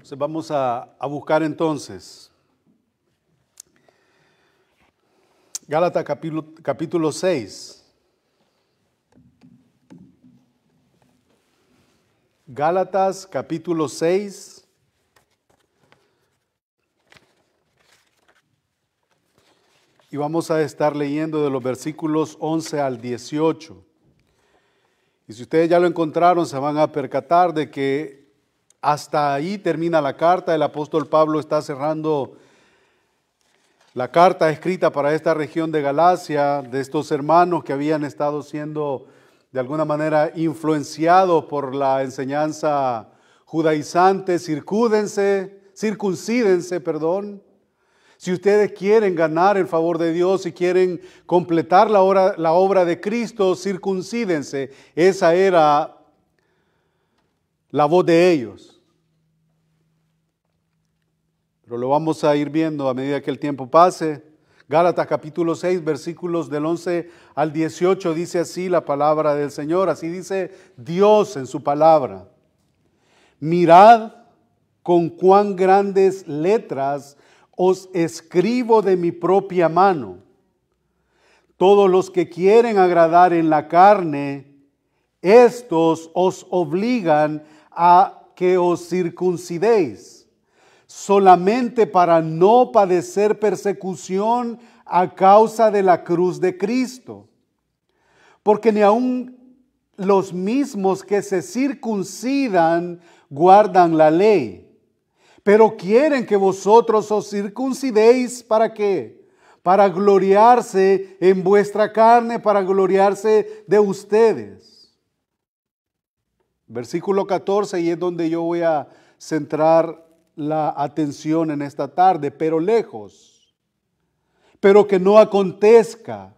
Entonces vamos a buscar entonces Gálatas capítulo 6. Gálatas capítulo 6. Y vamos a estar leyendo de los versículos 11 al 18. Y si ustedes ya lo encontraron, se van a percatar de que hasta ahí termina la carta. El apóstol Pablo está cerrando la carta escrita para esta región de Galacia, de estos hermanos que habían estado siendo de alguna manera influenciados por la enseñanza judaizante. Circuncídense. Si ustedes quieren ganar el favor de Dios, si quieren completar la obra de Cristo, circuncídense. Esa era la voz de ellos. Pero lo vamos a ir viendo a medida que el tiempo pase. Gálatas capítulo 6, versículos del 11 al 18, dice así la palabra del Señor. Así dice Dios en su palabra. Mirad con cuán grandes letras os escribo de mi propia mano. Todos los que quieren agradar en la carne, estos os obligan a que os circuncidéis, solamente para no padecer persecución a causa de la cruz de Cristo. Porque ni aun los mismos que se circuncidan guardan la ley, pero quieren que vosotros os circuncidéis. ¿Para qué? Para gloriarse en vuestra carne, para gloriarse de ustedes. Versículo 14, y es donde yo voy a centrar la atención en esta tarde. Pero lejos, pero que no acontezca,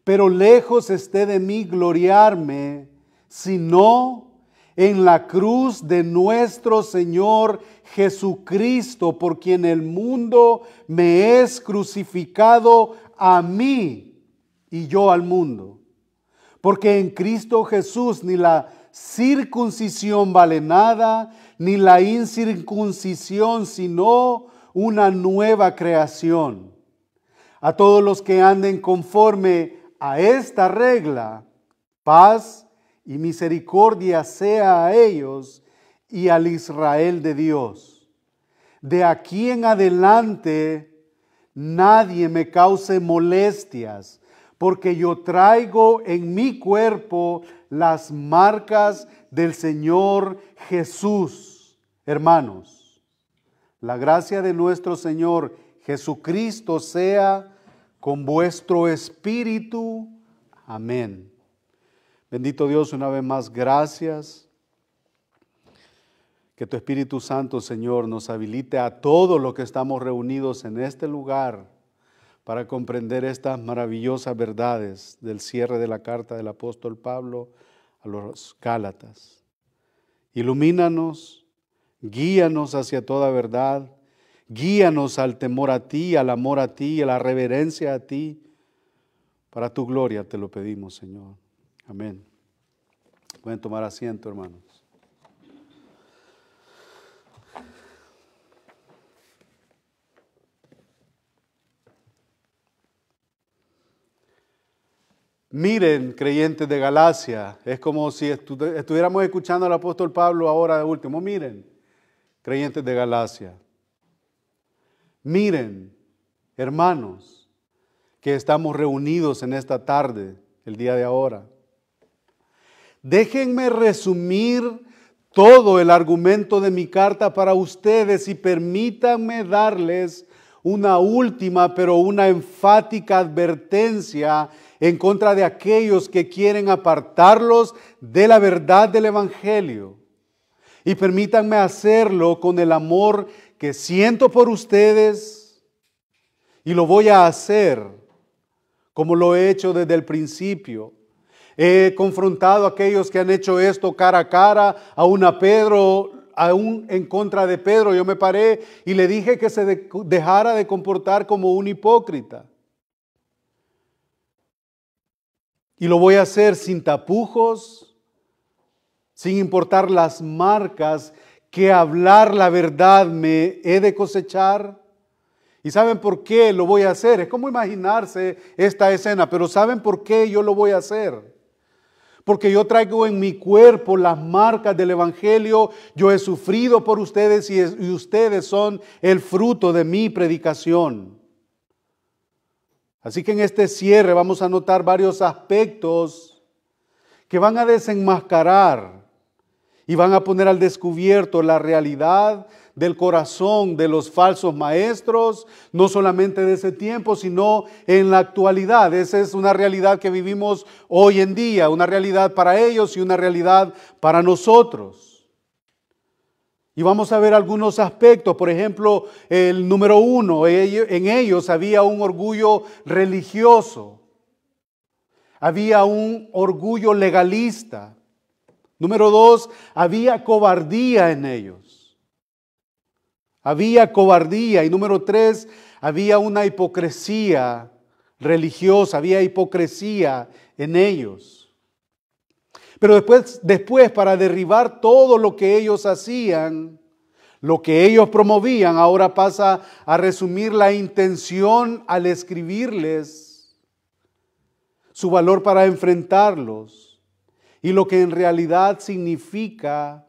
pero lejos esté de mí gloriarme, sino en la cruz de nuestro Señor Jesucristo, por quien el mundo me es crucificado a mí y yo al mundo. Porque en Cristo Jesús ni la circuncisión vale nada, ni la incircuncisión, sino una nueva creación. A todos los que anden conforme a esta regla, paz y misericordia sea a ellos y al Israel de Dios. De aquí en adelante nadie me cause molestias, porque yo traigo en mi cuerpo las marcas del Señor Jesús. Hermanos, la gracia de nuestro Señor Jesucristo sea con vuestro espíritu. Amén. Bendito Dios, una vez más, gracias. Que tu Espíritu Santo, Señor, nos habilite a todos los que estamos reunidos en este lugar para comprender estas maravillosas verdades del cierre de la carta del apóstol Pablo a los Gálatas. Ilumínanos, guíanos hacia toda verdad, guíanos al temor a ti, al amor a ti, a la reverencia a ti. Para tu gloria te lo pedimos, Señor. Amén. Pueden tomar asiento, hermanos. Miren, creyentes de Galacia, es como si estuviéramos escuchando al apóstol Pablo ahora de último. Miren, creyentes de Galacia. Miren, hermanos, que estamos reunidos en esta tarde, el día de ahora. Déjenme resumir todo el argumento de mi carta para ustedes y permítanme darles una última, pero una enfática advertencia en contra de aquellos que quieren apartarlos de la verdad del Evangelio. Y permítanme hacerlo con el amor que siento por ustedes, y lo voy a hacer como lo he hecho desde el principio. He confrontado a aquellos que han hecho esto cara a cara, aún en contra de Pedro. Yo me paré y le dije que se dejara de comportar como un hipócrita. Y lo voy a hacer sin tapujos, sin importar las marcas que hablar la verdad me he de cosechar. ¿Y saben por qué lo voy a hacer? Es como imaginarse esta escena, pero ¿saben por qué yo lo voy a hacer? Porque yo traigo en mi cuerpo las marcas del Evangelio, yo he sufrido por ustedes y ustedes son el fruto de mi predicación. Así que en este cierre vamos a notar varios aspectos que van a desenmascarar y van a poner al descubierto la realidad del corazón de los falsos maestros, no solamente de ese tiempo, sino en la actualidad. Esa es una realidad que vivimos hoy en día, una realidad para ellos y una realidad para nosotros. Y vamos a ver algunos aspectos. Por ejemplo, el número 1, en ellos había un orgullo religioso, había un orgullo legalista. Número 2, había cobardía en ellos. Había cobardía. Y número 3, había una hipocresía religiosa, había hipocresía en ellos. Pero después para derribar todo lo que ellos hacían, lo que ellos promovían, ahora pasa a resumir la intención al escribirles, su valor para enfrentarlos y lo que en realidad significa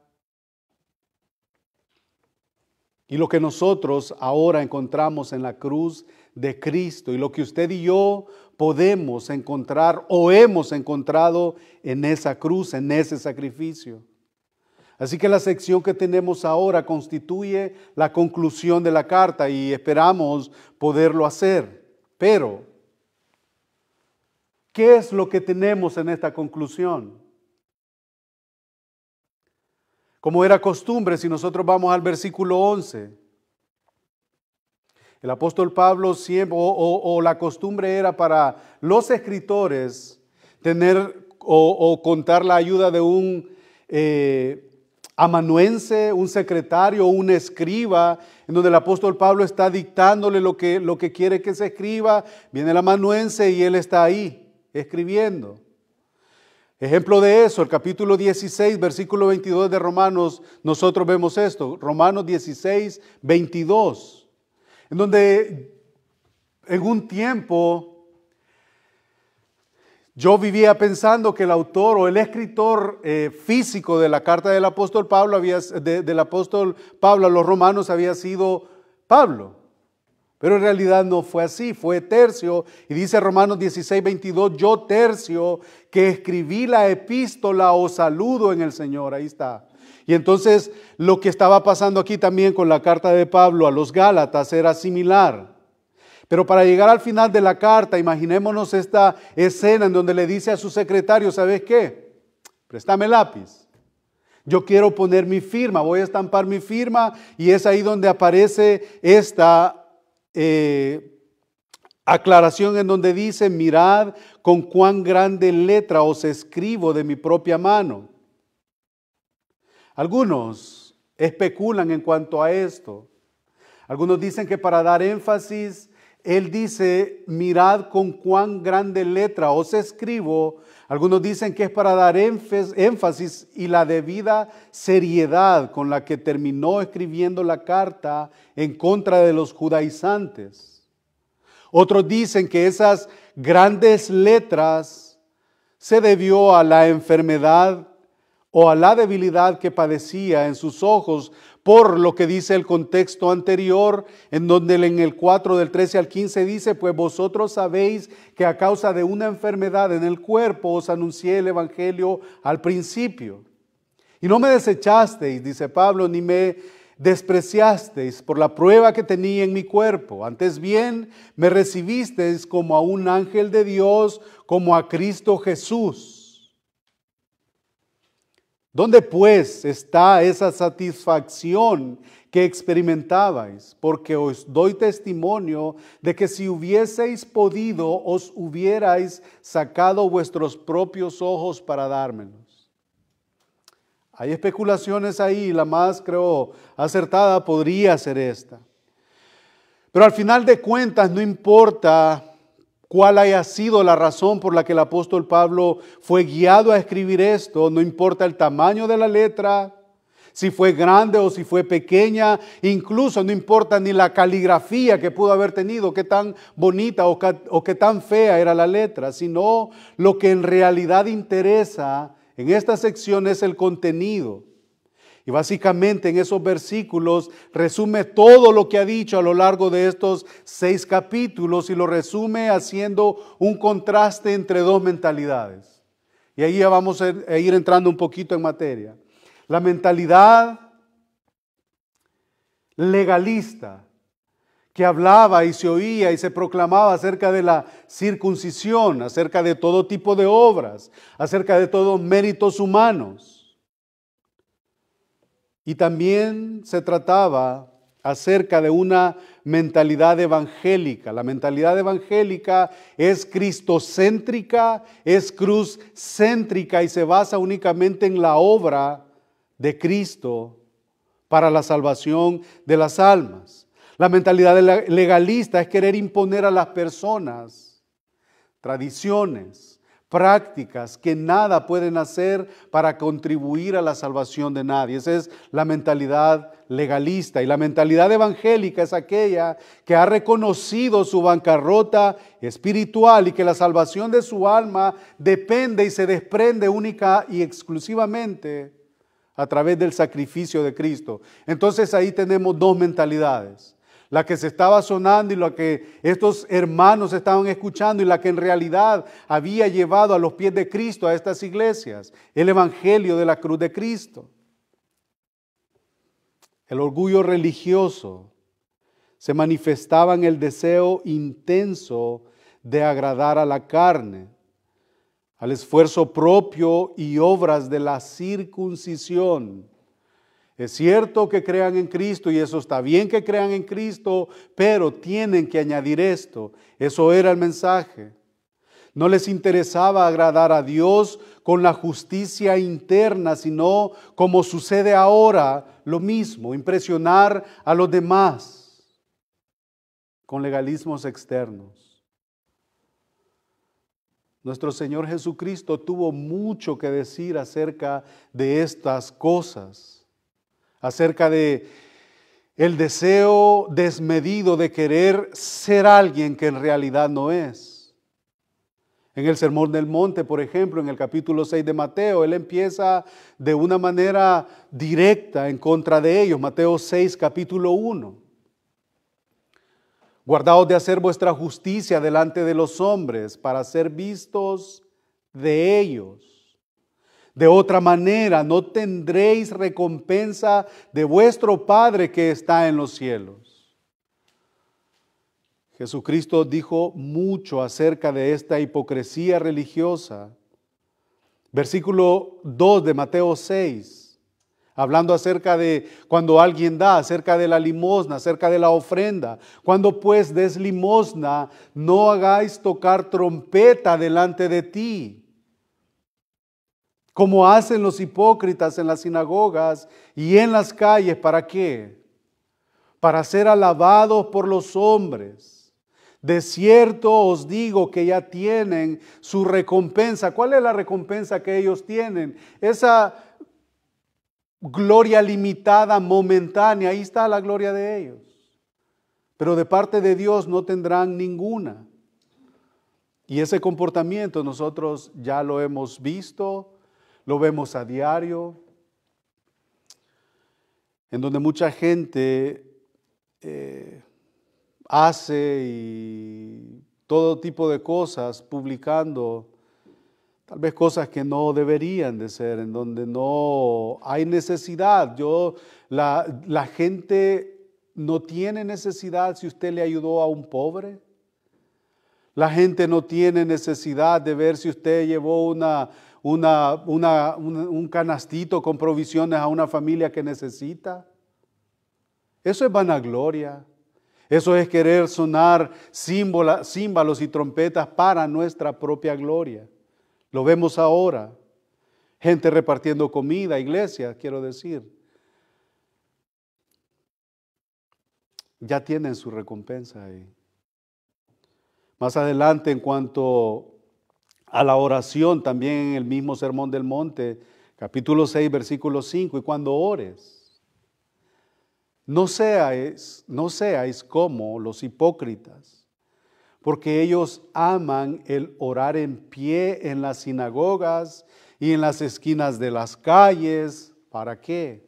y lo que nosotros ahora encontramos en la cruz de Cristo y lo que usted y yo podemos encontrar o hemos encontrado en esa cruz, en ese sacrificio. Así que la sección que tenemos ahora constituye la conclusión de la carta y esperamos poderlo hacer. Pero, ¿qué es lo que tenemos en esta conclusión? Como era costumbre, si nosotros vamos al versículo 11, el apóstol Pablo siempre, o la costumbre era para los escritores tener o contar la ayuda de un amanuense, un secretario, un escriba, en donde el apóstol Pablo está dictándole lo que quiere que se escriba. Viene el amanuense y él está ahí escribiendo. Ejemplo de eso, el capítulo 16, versículo 22 de Romanos, nosotros vemos esto, Romanos 16, 22, en donde en un tiempo yo vivía pensando que el autor o el escritor físico de la carta del apóstol Pablo, del apóstol Pablo a los romanos había sido Pablo. Pero en realidad no fue así, fue Tercio. Y dice Romanos 16, 22, yo Tercio, que escribí la epístola, os saludo en el Señor. Ahí está. Y entonces lo que estaba pasando aquí también con la carta de Pablo a los Gálatas era similar. Pero para llegar al final de la carta, imaginémonos esta escena en donde le dice a su secretario, ¿sabes qué? Préstame lápiz. Yo quiero poner mi firma, voy a estampar mi firma y es ahí donde aparece esta aclaración en donde dice, mirad con cuán grande letra os escribo de mi propia mano. Algunos especulan en cuanto a esto. Algunos dicen que para dar énfasis, él dice, mirad con cuán grande letra os escribo. Algunos dicen que es para dar énfasis y la debida seriedad con la que terminó escribiendo la carta en contra de los judaizantes. Otros dicen que esas grandes letras se debió a la enfermedad o a la debilidad que padecía en sus ojos, por lo que dice el contexto anterior, en donde en el 4 del 13 al 15 dice, pues vosotros sabéis que a causa de una enfermedad en el cuerpo os anuncié el evangelio al principio. Y no me desechasteis, dice Pablo, ni me despreciasteis por la prueba que tenía en mi cuerpo. Antes bien, me recibisteis como a un ángel de Dios, como a Cristo Jesús. ¿Dónde pues está esa satisfacción que experimentabais? Porque os doy testimonio de que si hubieseis podido, os hubierais sacado vuestros propios ojos para dármelos. Hay especulaciones ahí, la más creo acertada podría ser esta. Pero al final de cuentas no importa cuál haya sido la razón por la que el apóstol Pablo fue guiado a escribir esto, no importa el tamaño de la letra, Si fue grande o si fue pequeña, incluso no importa ni la caligrafía que pudo haber tenido, qué tan bonita o qué tan fea era la letra, sino lo que en realidad interesa en esta sección es el contenido. Y básicamente en esos versículos resume todo lo que ha dicho a lo largo de estos 6 capítulos y lo resume haciendo un contraste entre dos mentalidades. Y ahí ya vamos a ir entrando un poquito en materia. La mentalidad legalista que hablaba y se oía y se proclamaba acerca de la circuncisión, acerca de todo tipo de obras, acerca de todos méritos humanos. Y también se trataba acerca de una mentalidad evangélica. La mentalidad evangélica es cristocéntrica, es cruzcéntrica y se basa únicamente en la obra de Cristo para la salvación de las almas. La mentalidad legalista es querer imponer a las personas tradiciones, prácticas que nada pueden hacer para contribuir a la salvación de nadie. Esa es la mentalidad legalista. Y la mentalidad evangélica es aquella que ha reconocido su bancarrota espiritual y que la salvación de su alma depende y se desprende única y exclusivamente a través del sacrificio de Cristo. Entonces ahí tenemos dos mentalidades. La que se estaba sonando y la que estos hermanos estaban escuchando y la que en realidad había llevado a los pies de Cristo a estas iglesias, el evangelio de la cruz de Cristo. El orgullo religioso se manifestaba en el deseo intenso de agradar a la carne, al esfuerzo propio y obras de la circuncisión. Es cierto que crean en Cristo y eso está bien que crean en Cristo, pero tienen que añadir esto. Eso era el mensaje. No les interesaba agradar a Dios con la justicia interna, sino como sucede ahora, lo mismo, impresionar a los demás con legalismos externos. Nuestro Señor Jesucristo tuvo mucho que decir acerca de estas cosas. Acerca de el deseo desmedido de querer ser alguien que en realidad no es. En el Sermón del Monte, por ejemplo, en el capítulo 6 de Mateo, Él empieza de una manera directa en contra de ellos. Mateo 6, capítulo 1. Guardaos de hacer vuestra justicia delante de los hombres para ser vistos de ellos. De otra manera, no tendréis recompensa de vuestro Padre que está en los cielos. Jesucristo dijo mucho acerca de esta hipocresía religiosa. Versículo 2 de Mateo 6, hablando acerca de cuando alguien da, acerca de la limosna, acerca de la ofrenda. Cuando pues des limosna, no hagáis tocar trompeta delante de ti, como hacen los hipócritas en las sinagogas y en las calles. ¿Para qué? Para ser alabados por los hombres. De cierto os digo que ya tienen su recompensa. ¿Cuál es la recompensa que ellos tienen? Esa gloria limitada, momentánea. Ahí está la gloria de ellos. Pero de parte de Dios no tendrán ninguna. Y ese comportamiento nosotros ya lo hemos visto. Lo vemos a diario, en donde mucha gente hace y todo tipo de cosas, publicando tal vez cosas que no deberían de ser, en donde no hay necesidad. La gente no tiene necesidad si usted le ayudó a un pobre. La gente no tiene necesidad de ver si usted llevó un canastito con provisiones a una familia que necesita. Eso es vanagloria. Eso es querer sonar címbalos y trompetas para nuestra propia gloria. Lo vemos ahora. Gente repartiendo comida, iglesia, quiero decir. Ya tienen su recompensa ahí. Más adelante, en cuanto a la oración, también en el mismo Sermón del Monte, Capítulo 6, versículo 5, y cuando ores, no seáis como los hipócritas, porque ellos aman el orar en pie en las sinagogas y en las esquinas de las calles. ¿Para qué?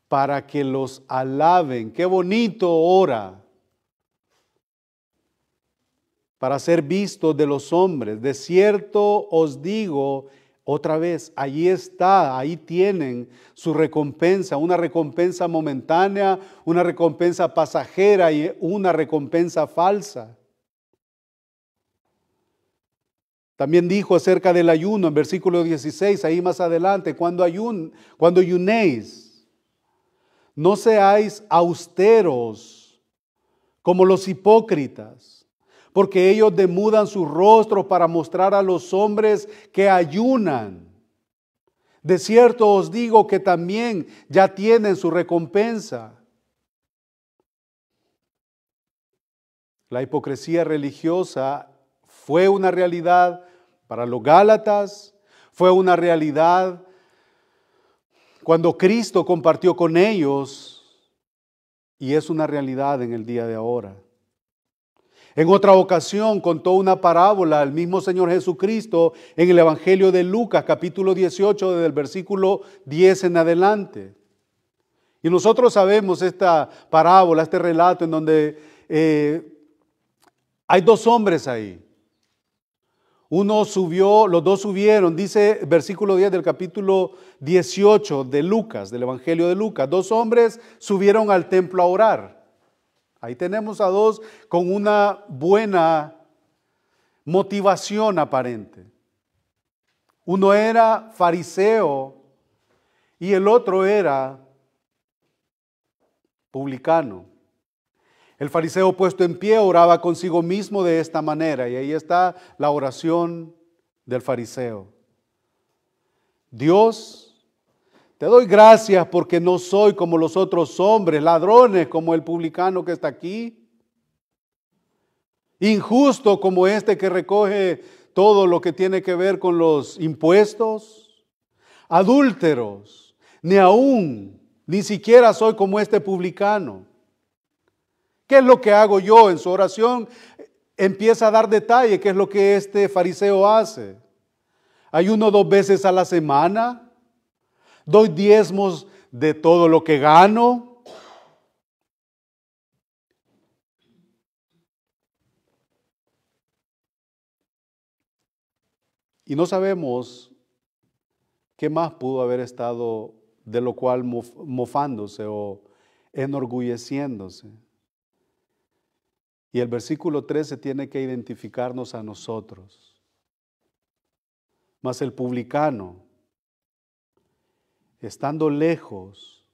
Para que los alaben. Qué bonito ora. Para ser vistos de los hombres. De cierto os digo otra vez, allí está, ahí tienen su recompensa, una recompensa momentánea, una recompensa pasajera y una recompensa falsa. También dijo acerca del ayuno en versículo 16, ahí más adelante, cuando ayunéis, no seáis austeros como los hipócritas, porque ellos demudan sus rostros para mostrar a los hombres que ayunan. De cierto os digo que también ya tienen su recompensa. La hipocresía religiosa fue una realidad para los Gálatas, fue una realidad cuando Cristo compartió con ellos y es una realidad en el día de ahora. En otra ocasión contó una parábola el mismo Señor Jesucristo en el Evangelio de Lucas, capítulo 18, desde el versículo 10 en adelante. Y nosotros sabemos esta parábola, este relato en donde hay dos hombres ahí. Uno subió, los dos subieron, dice versículo 10 del capítulo 18 de Lucas, del Evangelio de Lucas. Dos hombres subieron al templo a orar. Ahí tenemos a dos con una buena motivación aparente. Uno era fariseo y el otro era publicano. El fariseo puesto en pie oraba consigo mismo de esta manera, y ahí está la oración del fariseo. Dios, te doy gracias porque no soy como los otros hombres, ladrones como el publicano que está aquí, injusto como este que recoge todo lo que tiene que ver con los impuestos, adúlteros, ni siquiera soy como este publicano. ¿Qué es lo que hago yo? En su oración empieza a dar detalle, qué es lo que este fariseo hace. Ayuno 2 veces a la semana, doy diezmos de todo lo que gano. Y no sabemos qué más pudo haber estado de lo cual mofándose o enorgulleciéndose. Y el versículo 13 tiene que identificarnos a nosotros. Mas el publicano, estando lejos,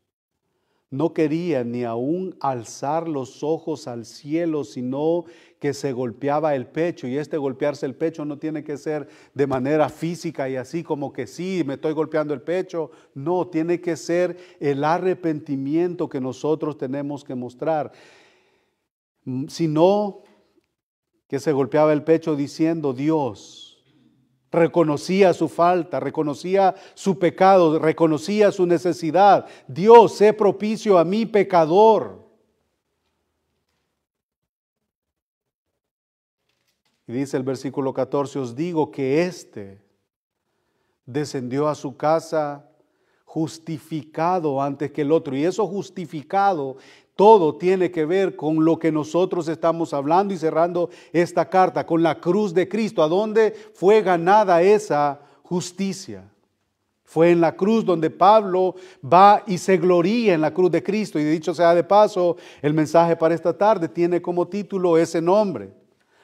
no quería ni aún alzar los ojos al cielo, sino que se golpeaba el pecho. Y este golpearse el pecho no tiene que ser de manera física y así como que sí, me estoy golpeando el pecho. No, tiene que ser el arrepentimiento que nosotros tenemos que mostrar. Sino que se golpeaba el pecho diciendo, Dios, reconocía su falta, reconocía su pecado, reconocía su necesidad. Dios, sé propicio a mí, pecador. Y dice el versículo 14, os digo que éste descendió a su casa justificado antes que el otro. Y eso justificado, todo tiene que ver con lo que nosotros estamos hablando y cerrando esta carta, con la cruz de Cristo. ¿A dónde fue ganada esa justicia? Fue en la cruz donde Pablo va y se gloría en la cruz de Cristo. Y dicho sea de paso, el mensaje para esta tarde tiene como título ese nombre.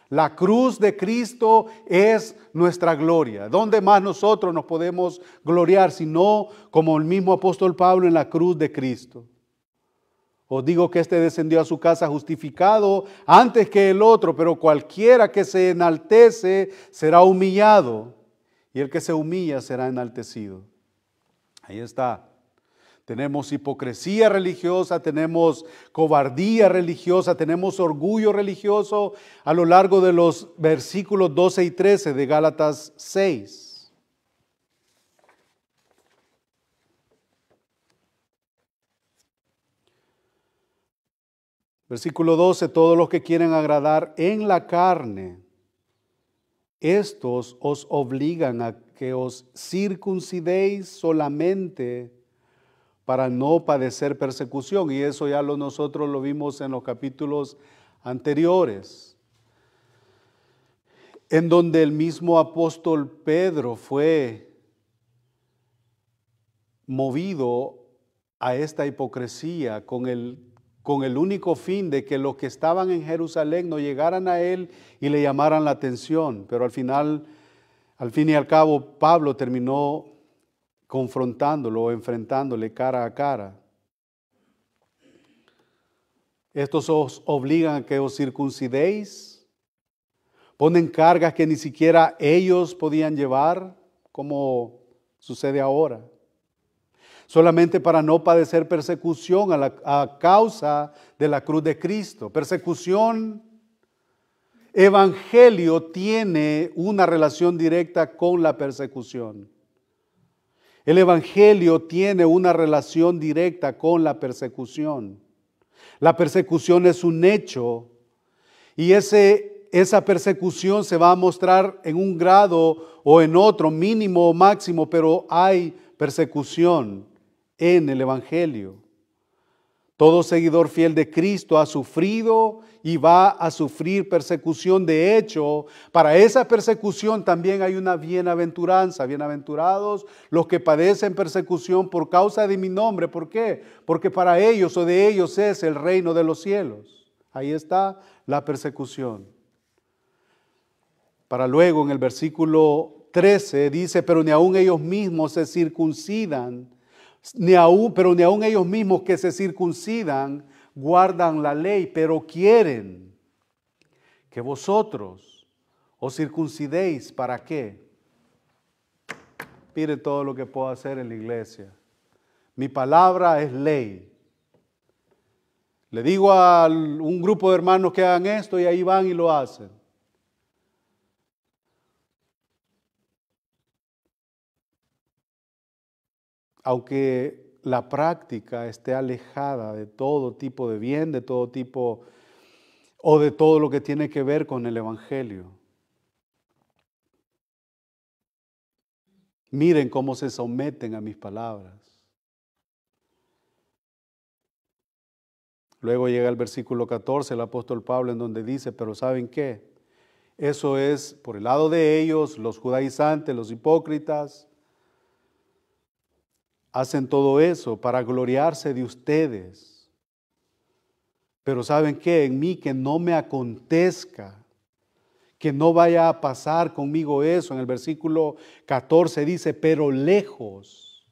La cruz de Cristo es nuestra gloria. ¿Dónde más nosotros nos podemos gloriar sino como el mismo apóstol Pablo en la cruz de Cristo? Os digo que este descendió a su casa justificado antes que el otro, pero cualquiera que se enaltece será humillado, y el que se humilla será enaltecido. Ahí está. Tenemos hipocresía religiosa, tenemos cobardía religiosa, tenemos orgullo religioso a lo largo de los versículos 12 y 13 de Gálatas 6. Versículo 12, todos los que quieren agradar en la carne, estos os obligan a que os circuncidéis solamente para no padecer persecución. Y eso ya nosotros lo vimos en los capítulos anteriores, en donde el mismo apóstol Pedro fue movido a esta hipocresía con el único fin de que los que estaban en Jerusalén no llegaran a él y le llamaran la atención. Pero al fin y al cabo, Pablo terminó confrontándolo, enfrentándole cara a cara. Estos os obligan a que os circuncidéis, ponen cargas que ni siquiera ellos podían llevar, como sucede ahora, solamente para no padecer persecución a causa de la cruz de Cristo. Persecución, evangelio tiene una relación directa con la persecución. El evangelio tiene una relación directa con la persecución. La persecución es un hecho y esa persecución se va a mostrar en un grado o en otro, mínimo o máximo, pero hay persecución en el evangelio. Todo seguidor fiel de Cristo ha sufrido y va a sufrir persecución. De hecho, para esa persecución también hay una bienaventuranza. Bienaventurados los que padecen persecución por causa de mi nombre. ¿Por qué? Porque para ellos o de ellos es el reino de los cielos. Ahí está la persecución. Para luego en el versículo 13 dice, pero ni aun ellos mismos se circuncidan, pero ni aun ellos mismos que se circuncidan guardan la ley, pero quieren que vosotros os circuncidéis. ¿Para qué? Mire todo lo que puedo hacer en la iglesia. Mi palabra es ley. Le digo a un grupo de hermanos que hagan esto y ahí van y lo hacen. Aunque la práctica esté alejada de todo tipo de bien, de todo tipo o de todo lo que tiene que ver con el evangelio. Miren cómo se someten a mis palabras. Luego llega el versículo 14, el apóstol Pablo, en donde dice, pero ¿saben qué? Eso es por el lado de ellos, los judaizantes, los hipócritas, hacen todo eso para gloriarse de ustedes. Pero ¿saben qué? En mí que no me acontezca, que no vaya a pasar conmigo eso. En el versículo 14 dice, pero lejos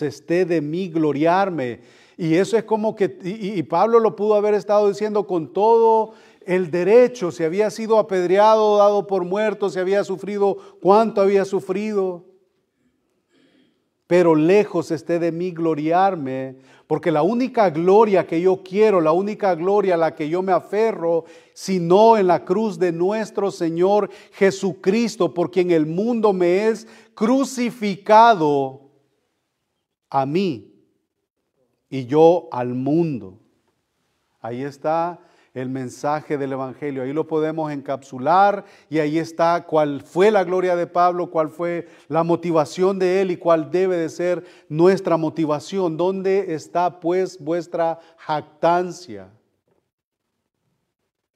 esté de mí gloriarme. Y eso es como que, y Pablo lo pudo haber estado diciendo con todo el derecho, si había sido apedreado, dado por muerto, si había sufrido, cuánto había sufrido. Pero lejos esté de mí gloriarme, porque la única gloria que yo quiero, la única gloria a la que yo me aferro, sino en la cruz de nuestro Señor Jesucristo, por quien el mundo me es crucificado a mí y yo al mundo. Ahí está el mensaje del evangelio. Ahí lo podemos encapsular y ahí está cuál fue la gloria de Pablo, cuál fue la motivación de él y cuál debe de ser nuestra motivación. ¿Dónde está pues vuestra jactancia?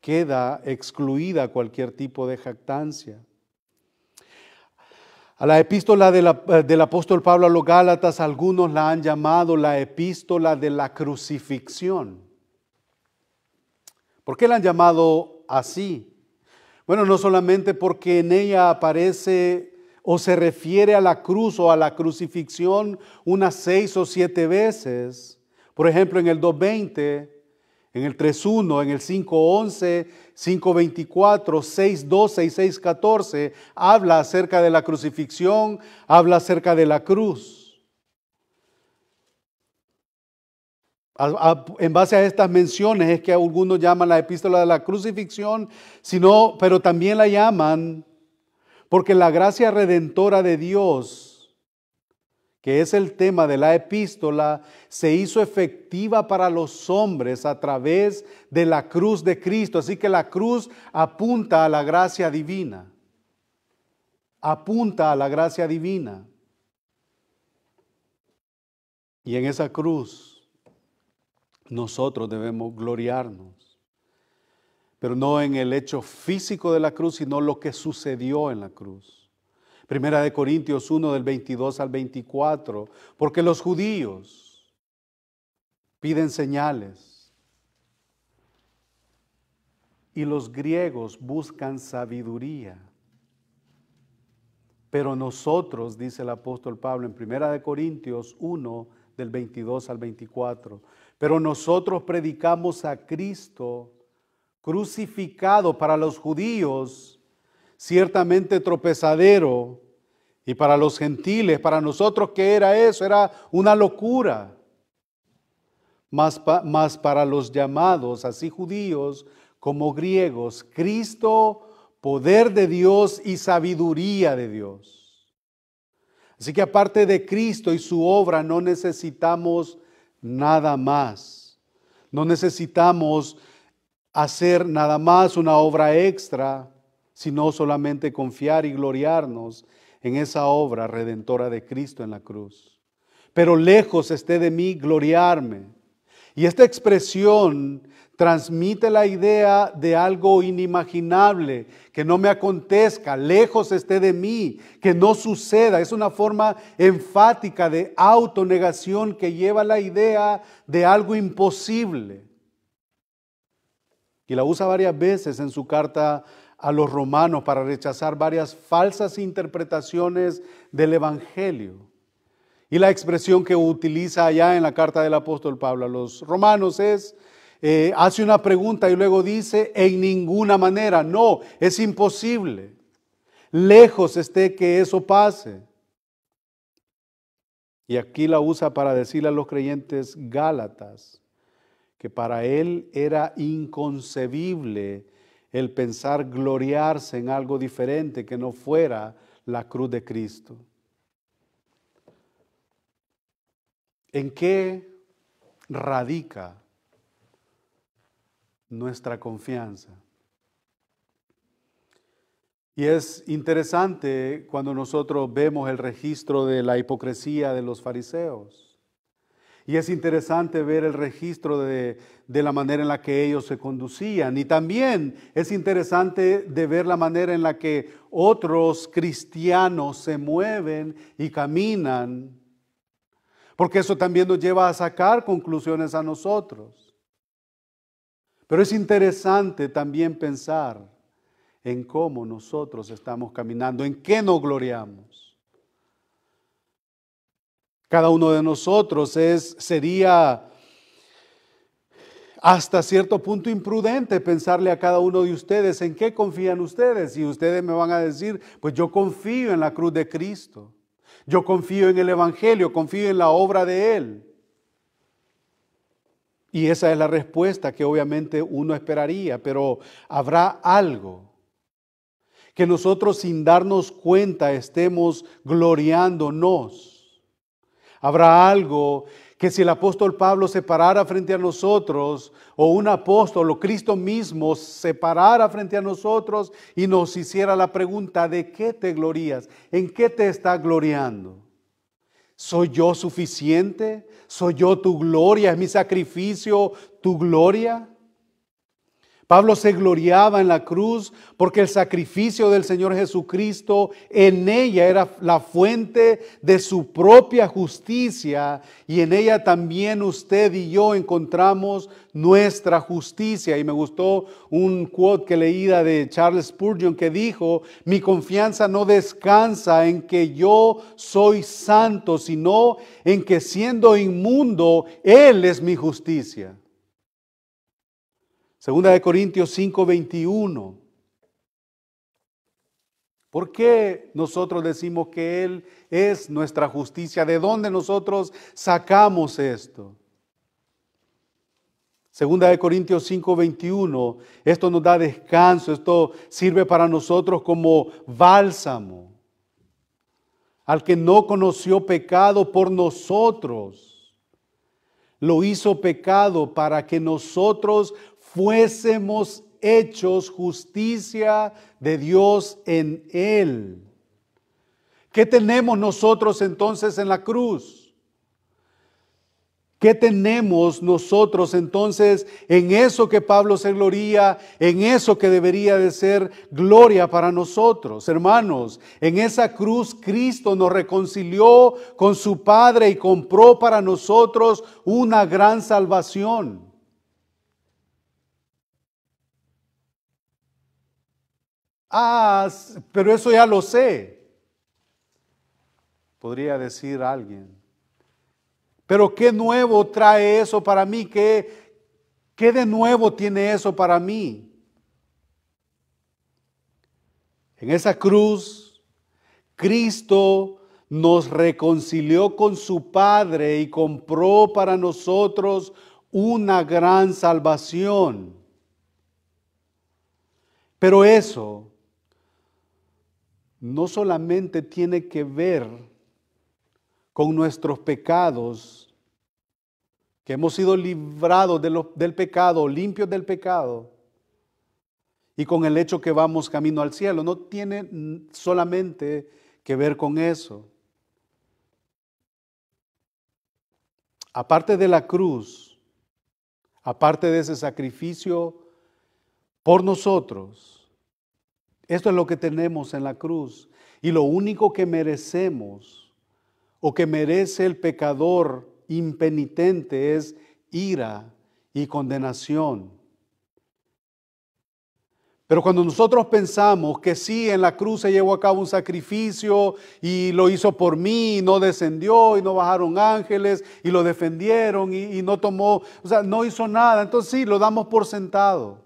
Queda excluida cualquier tipo de jactancia. A la epístola del apóstol Pablo a los Gálatas, algunos la han llamado la epístola de la crucifixión. ¿Por qué la han llamado así? Bueno, no solamente porque en ella aparece o se refiere a la cruz o a la crucifixión unas 6 o 7 veces. Por ejemplo, en el 2:20, en el 3:1, en el 5:11, 5:24, 6:12 y 6:14, habla acerca de la crucifixión, habla acerca de la cruz. En base a estas menciones es que algunos llaman la epístola de la crucifixión, pero también la llaman porque la gracia redentora de Dios que es el tema de la epístola, se hizo efectiva para los hombres a través de la cruz de Cristo. Así que la cruz apunta a la gracia divina. Apunta a la gracia divina. Y en esa cruz nosotros debemos gloriarnos. Pero no en el hecho físico de la cruz, sino lo que sucedió en la cruz. Primera de Corintios 1 del 22 al 24, porque los judíos piden señales y los griegos buscan sabiduría. Pero nosotros, dice el apóstol Pablo en Primera de Corintios 1 del 22 al 24, pero nosotros predicamos a Cristo crucificado, para los judíos ciertamente tropezadero, y para los gentiles, para nosotros, ¿qué era eso? Era una locura. Mas para los llamados, así judíos como griegos, Cristo, poder de Dios y sabiduría de Dios. Así que aparte de Cristo y su obra, no necesitamos nada más. No necesitamos hacer nada más una obra extra, sino solamente confiar y gloriarnos en esa obra redentora de Cristo en la cruz. Pero lejos esté de mí gloriarme. Y esta expresión transmite la idea de algo inimaginable, que no me acontezca, lejos esté de mí, que no suceda. Es una forma enfática de autonegación que lleva la idea de algo imposible. Y la usa varias veces en su carta a los romanos para rechazar varias falsas interpretaciones del Evangelio. Y la expresión que utiliza allá en la carta del apóstol Pablo a los romanos es, hace una pregunta y luego dice, en ninguna manera, no, es imposible. Lejos esté que eso pase. Y aquí la usa para decirle a los creyentes gálatas que para él era inconcebible el pensar gloriarse en algo diferente que no fuera la cruz de Cristo. ¿En qué radica nuestra confianza? Y es interesante cuando nosotros vemos el registro de la hipocresía de los fariseos. Y es interesante ver el registro de la manera en la que ellos se conducían. Y también es interesante de ver la manera en la que otros cristianos se mueven y caminan. Porque eso también nos lleva a sacar conclusiones a nosotros. Pero es interesante también pensar en cómo nosotros estamos caminando, en qué nos gloriamos. Cada uno de nosotros sería hasta cierto punto imprudente pensarle a cada uno de ustedes en qué confían ustedes. Y ustedes me van a decir, pues yo confío en la cruz de Cristo. Yo confío en el Evangelio, confío en la obra de Él. Y esa es la respuesta que obviamente uno esperaría, pero habrá algo que nosotros sin darnos cuenta estemos gloriándonos. Habrá algo que si el apóstol Pablo se parara frente a nosotros, o un apóstol o Cristo mismo se parara frente a nosotros y nos hiciera la pregunta, ¿de qué te glorías? ¿En qué te estás gloriando? ¿Soy yo suficiente? ¿Soy yo tu gloria? ¿Es mi sacrificio tu gloria? Pablo se gloriaba en la cruz porque el sacrificio del Señor Jesucristo en ella era la fuente de su propia justicia, y en ella también usted y yo encontramos nuestra justicia. Y me gustó un quote que leía de Charles Spurgeon que dijo, mi confianza no descansa en que yo soy santo, sino en que siendo inmundo, Él es mi justicia. Segunda de Corintios 5:21. ¿Por qué nosotros decimos que Él es nuestra justicia? ¿De dónde nosotros sacamos esto? Segunda de Corintios 5:21. Esto nos da descanso, esto sirve para nosotros como bálsamo. al que no conoció pecado por nosotros, lo hizo pecado para que nosotros fuésemos hechos justicia de Dios en Él. ¿Qué tenemos nosotros entonces en la cruz? ¿Qué tenemos nosotros entonces en eso que Pablo se gloría, en eso que debería de ser gloria para nosotros? Hermanos, en esa cruz Cristo nos reconcilió con su Padre y compró para nosotros una gran salvación. Pero eso ya lo sé, podría decir alguien. Pero ¿qué nuevo trae eso para mí? ¿Qué de nuevo tiene eso para mí? En esa cruz, Cristo nos reconcilió con su Padre y compró para nosotros una gran salvación. Pero eso no solamente tiene que ver con nuestros pecados, que hemos sido librados del pecado, limpios del pecado, y con el hecho que vamos camino al cielo. No tiene solamente que ver con eso. Aparte de la cruz, aparte de ese sacrificio por nosotros, esto es lo que tenemos en la cruz. Y lo único que merecemos o que merece el pecador impenitente es ira y condenación. Pero cuando nosotros pensamos que sí, en la cruz se llevó a cabo un sacrificio y lo hizo por mí, y no descendió y no bajaron ángeles y lo defendieron y no tomó, o sea, no hizo nada, entonces sí, lo damos por sentado.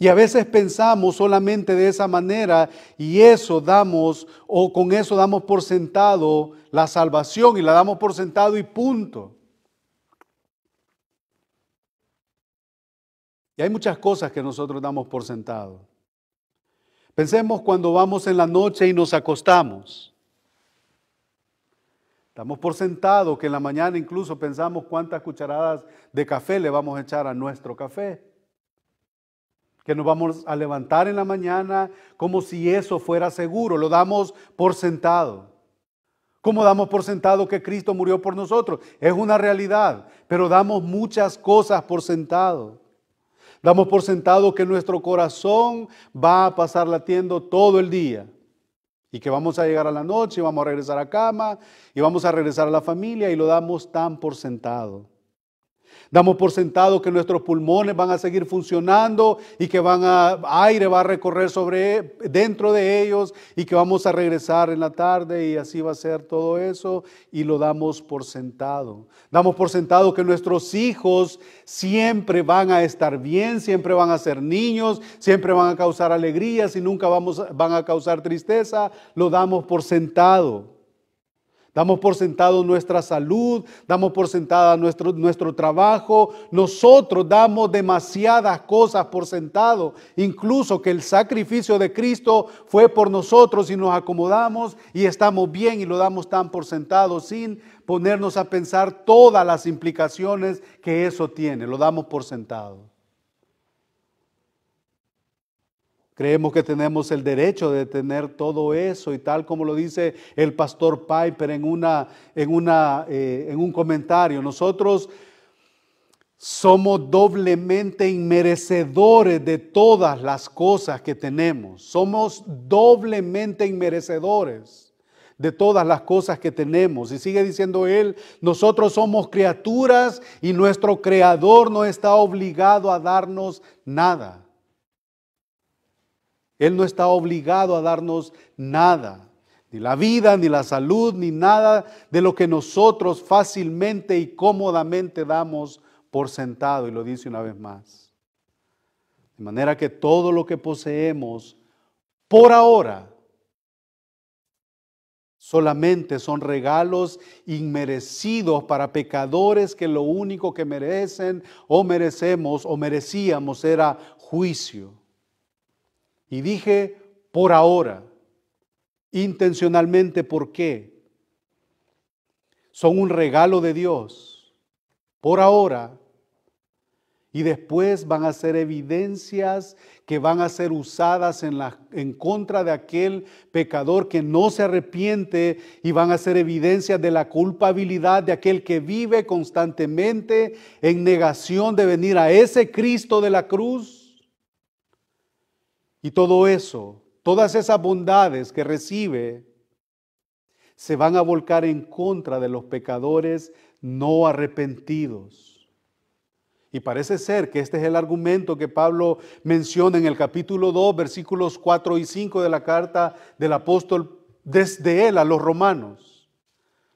Y a veces pensamos solamente de esa manera y eso damos, o con eso damos por sentado la salvación y la damos por sentado y punto. Y hay muchas cosas que nosotros damos por sentado. Pensemos cuando vamos en la noche y nos acostamos. Damos por sentado que en la mañana incluso pensamos cuántas cucharadas de café le vamos a echar a nuestro café. Que nos vamos a levantar en la mañana como si eso fuera seguro. Lo damos por sentado. ¿Cómo damos por sentado que Cristo murió por nosotros? Es una realidad, pero damos muchas cosas por sentado. Damos por sentado que nuestro corazón va a pasar latiendo todo el día y que vamos a llegar a la noche y vamos a regresar a cama y vamos a regresar a la familia y lo damos tan por sentado. Damos por sentado que nuestros pulmones van a seguir funcionando y que aire va a recorrer dentro de ellos y que vamos a regresar en la tarde y así va a ser todo eso y lo damos por sentado. Damos por sentado que nuestros hijos siempre van a estar bien, siempre van a ser niños, siempre van a causar alegrías y nunca van a causar tristeza. Lo damos por sentado. Damos por sentado nuestra salud, damos por sentado nuestro trabajo. Nosotros damos demasiadas cosas por sentado, incluso que el sacrificio de Cristo fue por nosotros y nos acomodamos y estamos bien y lo damos tan por sentado sin ponernos a pensar todas las implicaciones que eso tiene. Lo damos por sentado. Creemos que tenemos el derecho de tener todo eso y tal como lo dice el pastor Piper en un comentario. Nosotros somos doblemente inmerecedores de todas las cosas que tenemos. Somos doblemente inmerecedores de todas las cosas que tenemos. Y sigue diciendo él, nosotros somos criaturas y nuestro Creador no está obligado a darnos nada. Él no está obligado a darnos nada, ni la vida, ni la salud, ni nada de lo que nosotros fácilmente y cómodamente damos por sentado. Y lo dice una vez más. De manera que todo lo que poseemos por ahora solamente son regalos inmerecidos para pecadores que lo único que merecen o merecemos o merecíamos era juicio. Y dije por ahora, intencionalmente. ¿Por qué? Son un regalo de Dios por ahora, y después van a ser evidencias que van a ser usadas en contra de aquel pecador que no se arrepiente, y van a ser evidencias de la culpabilidad de aquel que vive constantemente en negación de venir a ese Cristo de la cruz. Y todo eso, todas esas bondades que recibe, se van a volcar en contra de los pecadores no arrepentidos. Y parece ser que este es el argumento que Pablo menciona en el capítulo 2, versículos 4 y 5 de la carta del apóstol desde él a los romanos.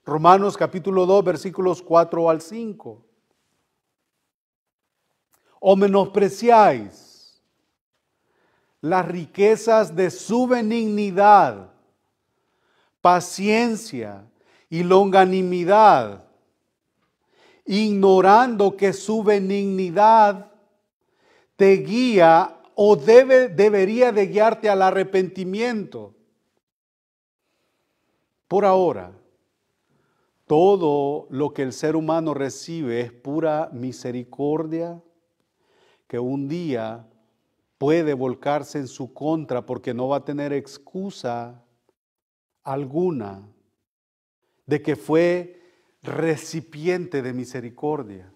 Romanos capítulo 2, versículos 4 al 5. ¿O menospreciáis las riquezas de su benignidad, paciencia y longanimidad, ignorando que su benignidad te guía o debería de guiarte al arrepentimiento? Por ahora, todo lo que el ser humano recibe es pura misericordia, que un día puede volcarse en su contra porque no va a tener excusa alguna de que fue recipiente de misericordia.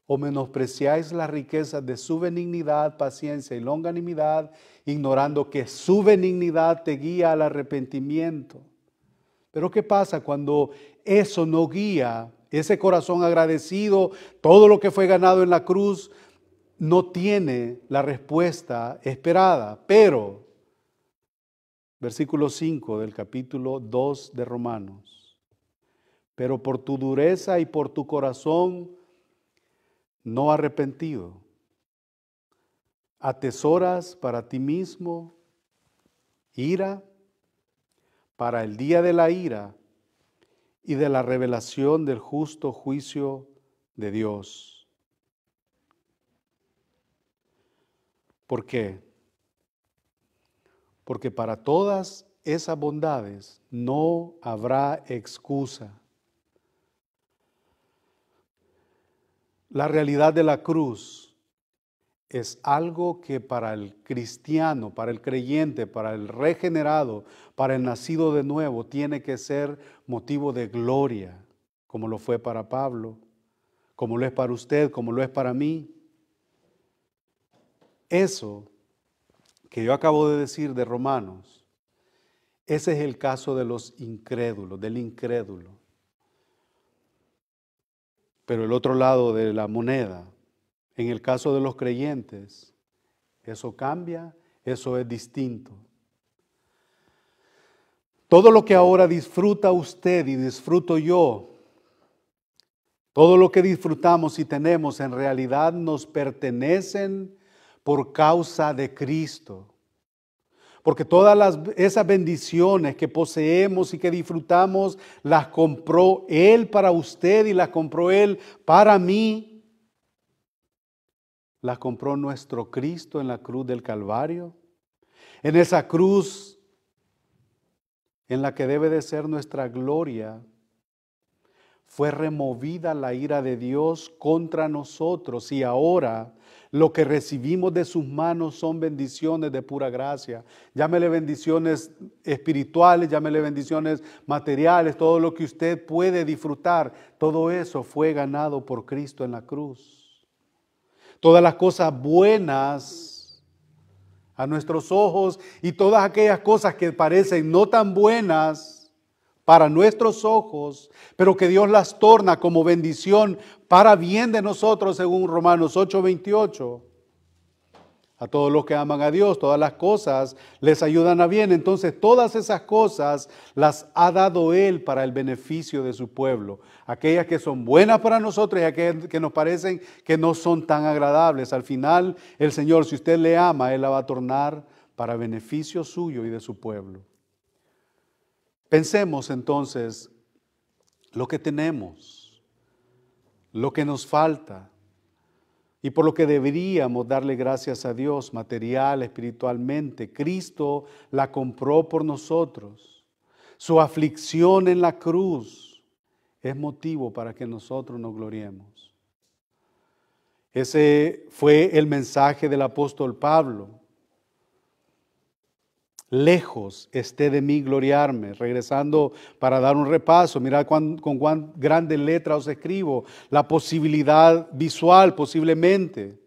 ¿O menospreciáis las riquezas de su benignidad, paciencia y longanimidad, ignorando que su benignidad te guía al arrepentimiento? Pero ¿qué pasa cuando eso no guía? Ese corazón agradecido, todo lo que fue ganado en la cruz, no tiene la respuesta esperada. Pero, versículo 5 del capítulo 2 de Romanos: pero por tu dureza y por tu corazón no arrepentido, atesoras para ti mismo ira para el día de la ira y de la revelación del justo juicio de Dios. ¿Por qué? Porque para todas esas bondades no habrá excusa. La realidad de la cruz es algo que para el cristiano, para el creyente, para el regenerado, para el nacido de nuevo, tiene que ser motivo de gloria, como lo fue para Pablo, como lo es para usted, como lo es para mí. Eso que yo acabo de decir de Romanos, ese es el caso de los incrédulos, del incrédulo. Pero el otro lado de la moneda, en el caso de los creyentes, eso cambia, eso es distinto. Todo lo que ahora disfruta usted y disfruto yo, todo lo que disfrutamos y tenemos en realidad nos pertenecen por causa de Cristo. Porque todas esas bendiciones que poseemos y que disfrutamos, las compró Él para usted y las compró Él para mí. Las compró nuestro Cristo en la cruz del Calvario. En esa cruz en la que debe de ser nuestra gloria, fue removida la ira de Dios contra nosotros, y ahora lo que recibimos de sus manos son bendiciones de pura gracia. Llámele bendiciones espirituales, llámele bendiciones materiales, todo lo que usted puede disfrutar, todo eso fue ganado por Cristo en la cruz. Todas las cosas buenas a nuestros ojos y todas aquellas cosas que parecen no tan buenas para nuestros ojos, pero que Dios las torna como bendición para bien de nosotros, según Romanos 8:28. A todos los que aman a Dios, todas las cosas les ayudan a bien. Entonces, todas esas cosas las ha dado Él para el beneficio de su pueblo. Aquellas que son buenas para nosotros y aquellas que nos parecen que no son tan agradables. Al final, el Señor, si usted le ama, Él la va a tornar para beneficio suyo y de su pueblo. Pensemos entonces lo que tenemos, lo que nos falta, y por lo que deberíamos darle gracias a Dios material, espiritualmente. Cristo la compró por nosotros. Su aflicción en la cruz es motivo para que nosotros nos gloriemos. Ese fue el mensaje del apóstol Pablo. Lejos esté de mí gloriarme. Regresando para dar un repaso, mirad con cuán grande letra os escribo, la posibilidad visual posiblemente.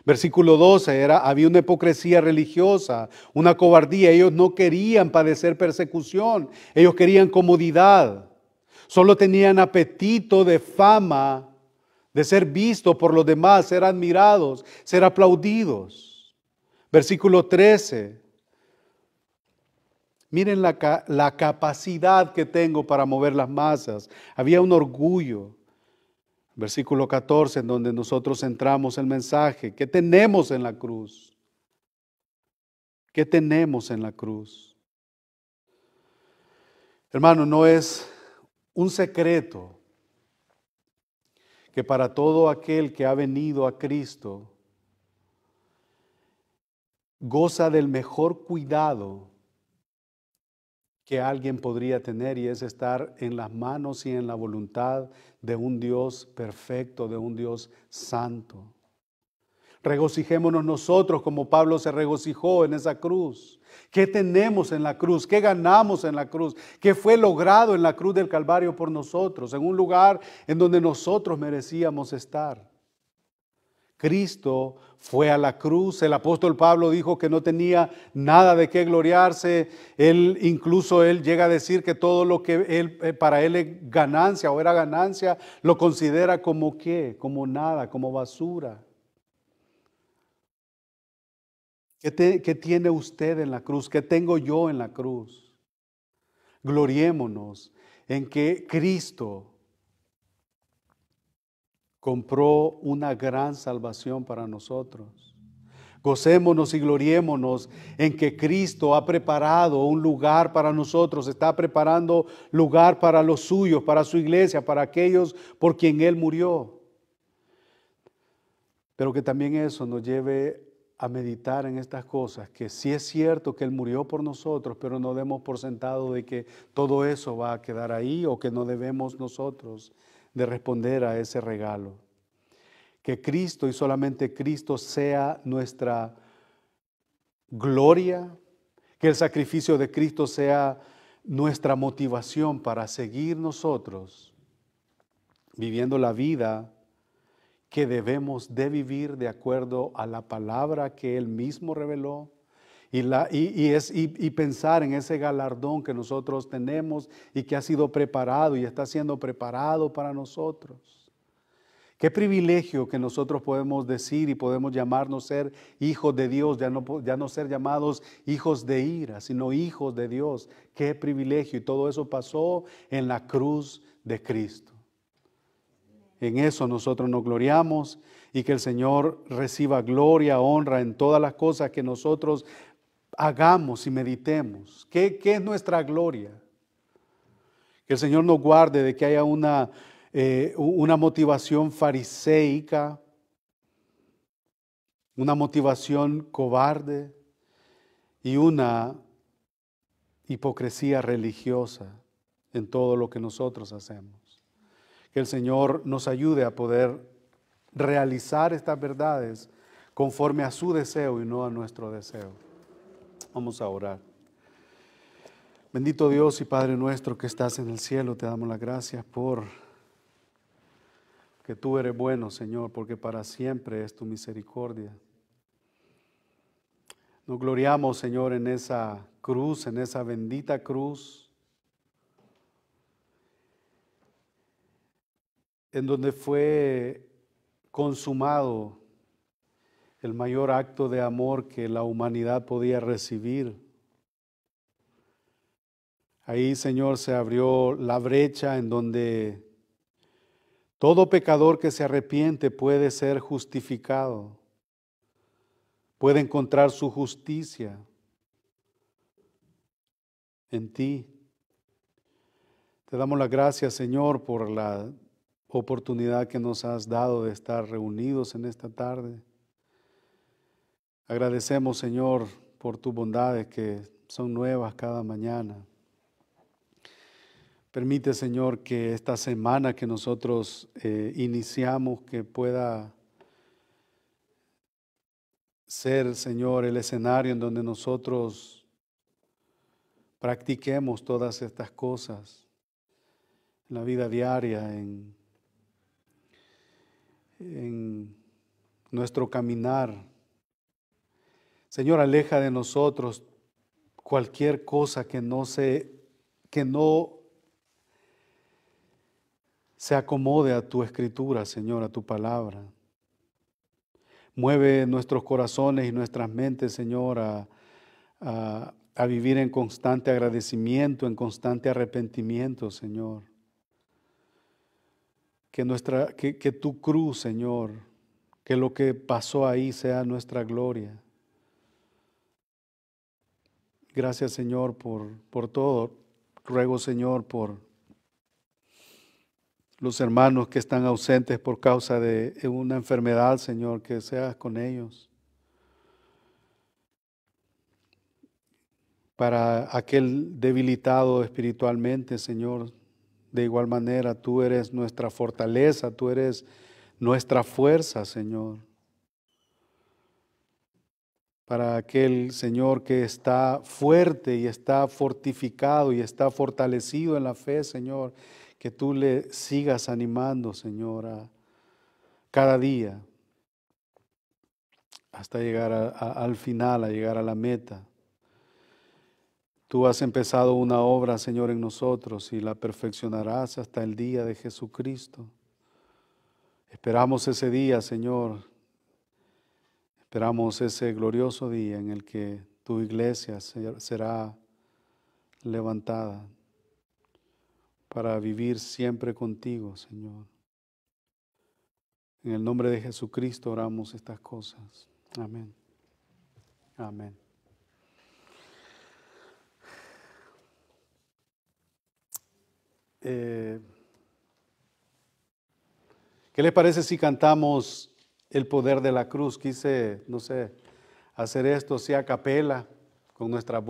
Versículo 12, había una hipocresía religiosa, una cobardía. Ellos no querían padecer persecución, ellos querían comodidad. Solo tenían apetito de fama, de ser vistos por los demás, ser admirados, ser aplaudidos. Versículo 13. Miren la capacidad que tengo para mover las masas. Había un orgullo. Versículo 14, en donde nosotros centramos el mensaje. ¿Qué tenemos en la cruz? ¿Qué tenemos en la cruz? Hermano, no es un secreto que para todo aquel que ha venido a Cristo goza del mejor cuidado que alguien podría tener, y es estar en las manos y en la voluntad de un Dios perfecto, de un Dios santo. Regocijémonos nosotros como Pablo se regocijó en esa cruz. ¿Qué tenemos en la cruz? ¿Qué ganamos en la cruz? ¿Qué fue logrado en la cruz del Calvario por nosotros? En un lugar en donde nosotros merecíamos estar. Cristo fue a la cruz. El apóstol Pablo dijo que no tenía nada de qué gloriarse. Incluso él llega a decir que todo lo que para él es ganancia o era ganancia, lo considera como qué, como nada, como basura. ¿Qué tiene usted en la cruz? ¿Qué tengo yo en la cruz? Gloriémonos en que Cristo compró una gran salvación para nosotros. Gocémonos y gloriémonos en que Cristo ha preparado un lugar para nosotros, está preparando lugar para los suyos, para su iglesia, para aquellos por quien Él murió. Pero que también eso nos lleve a meditar en estas cosas, que sí es cierto que Él murió por nosotros, pero no demos por sentado de que todo eso va a quedar ahí o que no debemos nosotros de responder a ese regalo. Que Cristo y solamente Cristo sea nuestra gloria, que el sacrificio de Cristo sea nuestra motivación para seguir nosotros viviendo la vida que debemos de vivir de acuerdo a la palabra que Él mismo reveló y pensar en ese galardón que nosotros tenemos y que ha sido preparado y está siendo preparado para nosotros. Qué privilegio que nosotros podemos decir y podemos llamarnos ser hijos de Dios, ya no ser llamados hijos de ira, sino hijos de Dios. Qué privilegio, y todo eso pasó en la cruz de Cristo. En eso nosotros nos gloriamos, y que el Señor reciba gloria, honra en todas las cosas que nosotros hagamos y meditemos. ¿Qué es nuestra gloria? Que el Señor nos guarde de que haya una motivación fariseica, una motivación cobarde y una hipocresía religiosa en todo lo que nosotros hacemos. Que el Señor nos ayude a poder realizar estas verdades conforme a su deseo y no a nuestro deseo. Vamos a orar. Bendito Dios y Padre nuestro que estás en el cielo, te damos las gracias por que tú eres bueno, Señor, porque para siempre es tu misericordia. Nos gloriamos, Señor, en esa cruz, en esa bendita cruz, en donde fue consumado el mayor acto de amor que la humanidad podía recibir. Ahí, Señor, se abrió la brecha en donde todo pecador que se arrepiente puede ser justificado, puede encontrar su justicia en ti. Te damos las gracias, Señor, por la oportunidad que nos has dado de estar reunidos en esta tarde. Agradecemos, Señor, por tus bondades que son nuevas cada mañana. Permite, Señor, que esta semana que nosotros iniciamos, que pueda ser, Señor, el escenario en donde nosotros practiquemos todas estas cosas en la vida diaria, en nuestro caminar. Señor, aleja de nosotros cualquier cosa que no se acomode a tu escritura, Señor, a tu palabra. Mueve nuestros corazones y nuestras mentes, Señor, a vivir en constante agradecimiento, en constante arrepentimiento, Señor. Que tu cruz, Señor, que lo que pasó ahí sea nuestra gloria. Gracias, Señor, por todo. Ruego, Señor, por los hermanos que están ausentes por causa de una enfermedad, Señor, que seas con ellos. Para aquel debilitado espiritualmente, Señor, de igual manera, tú eres nuestra fortaleza, tú eres nuestra fuerza, Señor. Para aquel, Señor, que está fuerte y está fortificado y está fortalecido en la fe, Señor, que tú le sigas animando, Señor, a cada día, hasta llegar al final, a llegar a la meta. Tú has empezado una obra, Señor, en nosotros y la perfeccionarás hasta el día de Jesucristo. Esperamos ese día, Señor. Esperamos ese glorioso día en el que tu iglesia será levantada para vivir siempre contigo, Señor. En el nombre de Jesucristo oramos estas cosas. Amén. Amén. ¿Qué les parece si cantamos El poder de la cruz? Quise, no sé, hacer esto, sí, a capela, con nuestra voz.